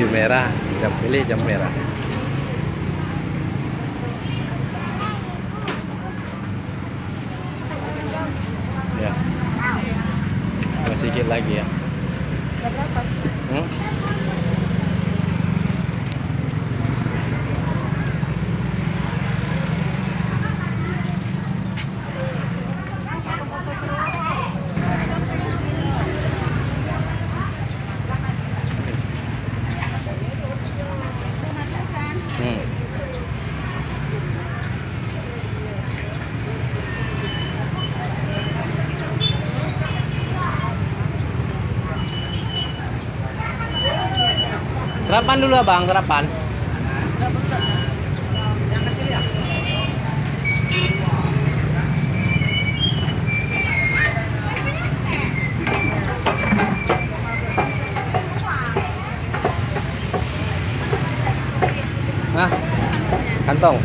baju merah, jam pilih jam merah. Ya, masih sedikit lagi ya. Hmm? Hmm. Serapan dulu abang, serapan. Nah, kantong.